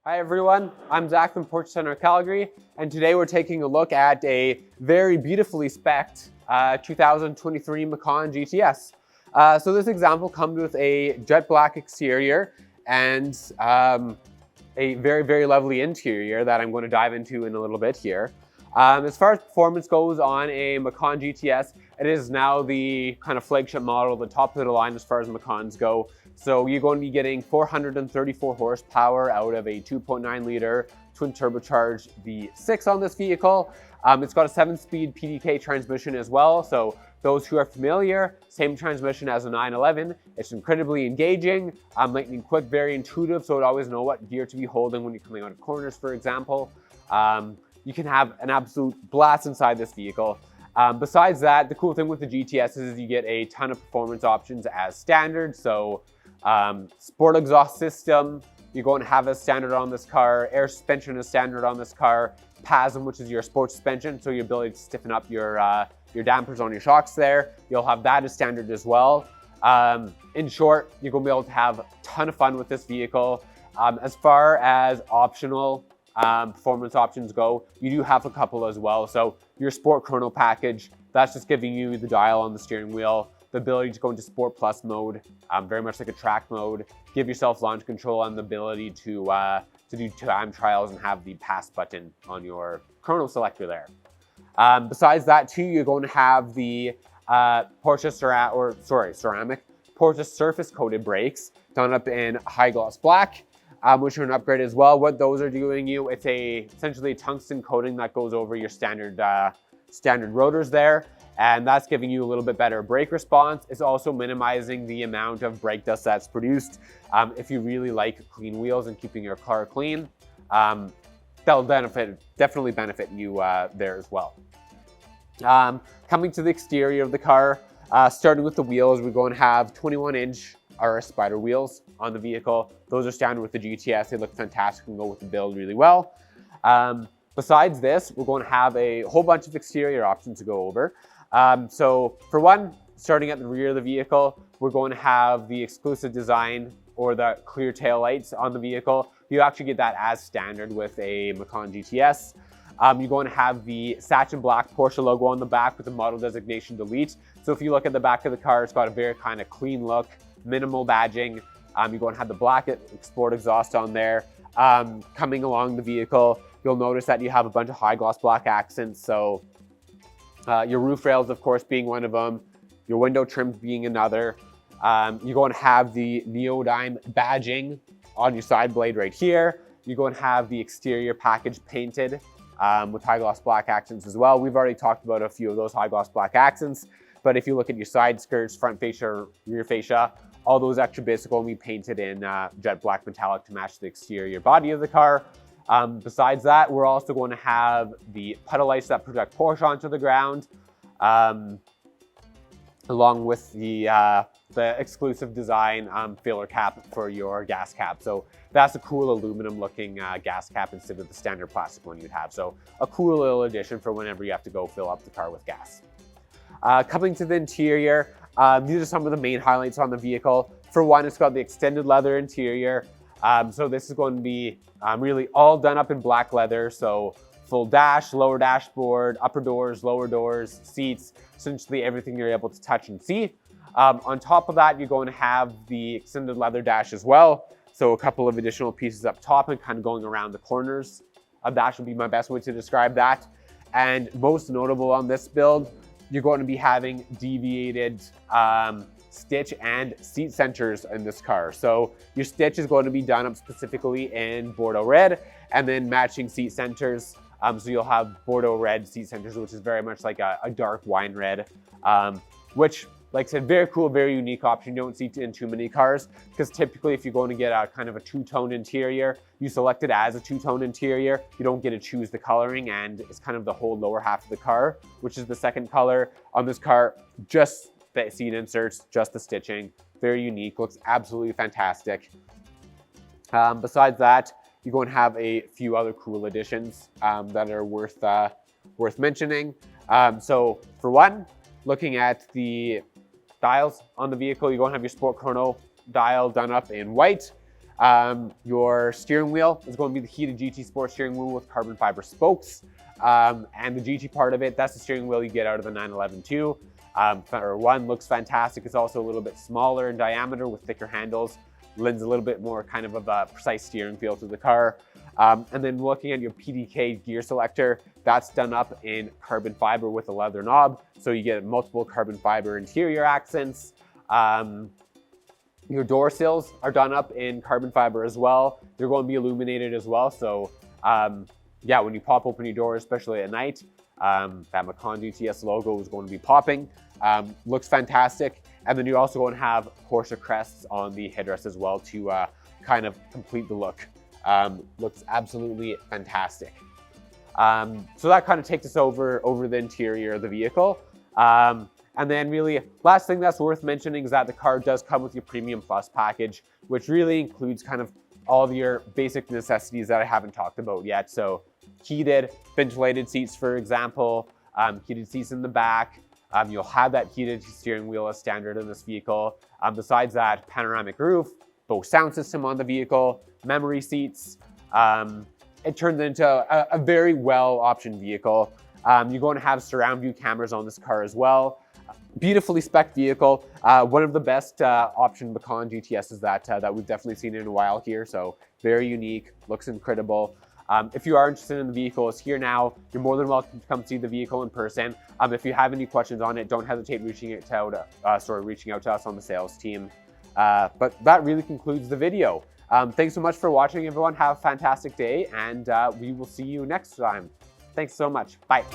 Hi everyone, I'm Zach from Porsche Center Calgary, and today we're taking a look at a very beautifully spec'd 2023 Macan GTS. So this example comes with a jet black exterior and a very, very lovely interior that I'm going to dive into in a little bit here. As far as performance goes on a Macan GTS, it is now the kind of flagship model, the top of the line as far as Macans go. So you're going to be getting 434 horsepower out of a 2.9 liter twin turbocharged V6 on this vehicle. It's got a 7-speed PDK transmission as well. So those who are familiar, same transmission as a 911. It's incredibly engaging, lightning quick, very intuitive. So it always know what gear to be holding when you're coming out of corners, for example. You can have an absolute blast inside this vehicle. Besides that, the cool thing with the GTS is you get a ton of performance options as standard. So sport exhaust system, you're going to have as standard on this car. Air suspension is standard on this car. PASM, which is your sports suspension, so your ability to stiffen up your dampers on your shocks there. You'll have that as standard as well. In short, you're going to be able to have a ton of fun with this vehicle. As far as optional performance options go, you do have a couple as well. So your Sport Chrono package, that's just giving you the dial on the steering wheel, the ability to go into Sport Plus mode, very much like a track mode, give yourself launch control and the ability to do time trials and have the pass button on your chrono selector there. Besides that too, you're going to have the ceramic Porsche surface coated brakes done up in high gloss black, which are an upgrade as well. What those are doing you, it's essentially a tungsten coating that goes over your standard rotors there. And that's giving you a little bit better brake response. It's also minimizing the amount of brake dust that's produced. If you really like clean wheels and keeping your car clean, that'll definitely benefit you there as well. Coming to the exterior of the car, starting with the wheels, we're going to have 21-inch RS Spyder wheels on the vehicle. Those are standard with the GTS. They look fantastic and go with the build really well. Besides this, we're going to have a whole bunch of exterior options to go over. So for one, starting at the rear of the vehicle, we're going to have the exclusive design or the clear tail lights on the vehicle. You actually get that as standard with a Macan GTS. You're going to have the satin black Porsche logo on the back with the model designation delete. So if you look at the back of the car, it's got a very kind of clean look, minimal badging. You're going to have the black Sport exhaust on there. Coming along the vehicle, you'll notice that you have a bunch of high gloss black accents. So your roof rails, of course, being one of them, your window trims being another. You're going to have the Neodyme badging on your side blade right here. You're going to have the exterior package painted with high gloss black accents as well. We've already talked about a few of those high gloss black accents, but if you look at your side skirts, front fascia, rear fascia, all those extra bits are going to be painted in jet black metallic to match the exterior body of the car. Besides that, we're also going to have the puddle lights that project Porsche onto the ground, along with the exclusive design filler cap for your gas cap. So that's a cool aluminum looking gas cap instead of the standard plastic one you'd have. So a cool little addition for whenever you have to go fill up the car with gas. Coming to the interior, these are some of the main highlights on the vehicle. For one, it's got the extended leather interior. So this is going to be really all done up in black leather. So full dash, lower dashboard, upper doors, lower doors, seats, essentially everything you're able to touch and see. On top of that, you're going to have the extended leather dash as well. So a couple of additional pieces up top and kind of going around the corners of that would be my best way to describe that. And most notable on this build, you're going to be having deviated stitch and seat centers in this car. So your stitch is going to be done up specifically in Bordeaux red and then matching seat centers. So you'll have Bordeaux red seat centers, which is very much like a dark wine red, which, like I said, very cool, very unique option. You don't see it in too many cars because typically if you're going to get a kind of a two-tone interior, you select it as a two-tone interior. You don't get to choose the coloring, and it's kind of the whole lower half of the car, which is the second color. On this car, just the seat inserts, just the stitching. Very unique, looks absolutely fantastic. Besides that, you're going to have a few other cool additions that are worth mentioning. So for one, looking at the dials on the vehicle, you're going to have your Sport Chrono dial done up in white. Your steering wheel is going to be the heated GT Sport steering wheel with carbon fiber spokes. And the GT part of it, that's the steering wheel you get out of the 911 too. Or one looks fantastic. It's also a little bit smaller in diameter with thicker handles. Lends a little bit more kind of a precise steering feel to the car. And then looking at your PDK gear selector, that's done up in carbon fiber with a leather knob. So you get multiple carbon fiber interior accents. Your door sills are done up in carbon fiber as well. They're going to be illuminated as well. So yeah, when you pop open your door, especially at night, that Macan GTS logo is going to be popping. Looks fantastic. And then you're also going to have Porsche crests on the headrest as well to kind of complete the look. Looks absolutely fantastic. So that kind of takes us over the interior of the vehicle. And then really, last thing that's worth mentioning is that the car does come with your Premium Plus package, which really includes kind of all of your basic necessities that I haven't talked about yet. So heated, ventilated seats, for example, heated seats in the back. You'll have that heated steering wheel as standard in this vehicle. Besides that, panoramic roof, Bose sound system on the vehicle, memory seats. It turns into a very well optioned vehicle. You're going to have surround view cameras on this car as well. Beautifully spec'd vehicle. One of the best option Macan GTSs that we've definitely seen in a while here. So very unique, looks incredible. If you are interested in the vehicle, it's here now. You're more than welcome to come see the vehicle in person. If you have any questions on it, don't hesitate reaching out to us on the sales team. But that really concludes the video. Thanks so much for watching, everyone. Have a fantastic day, and we will see you next time. Thanks so much. Bye.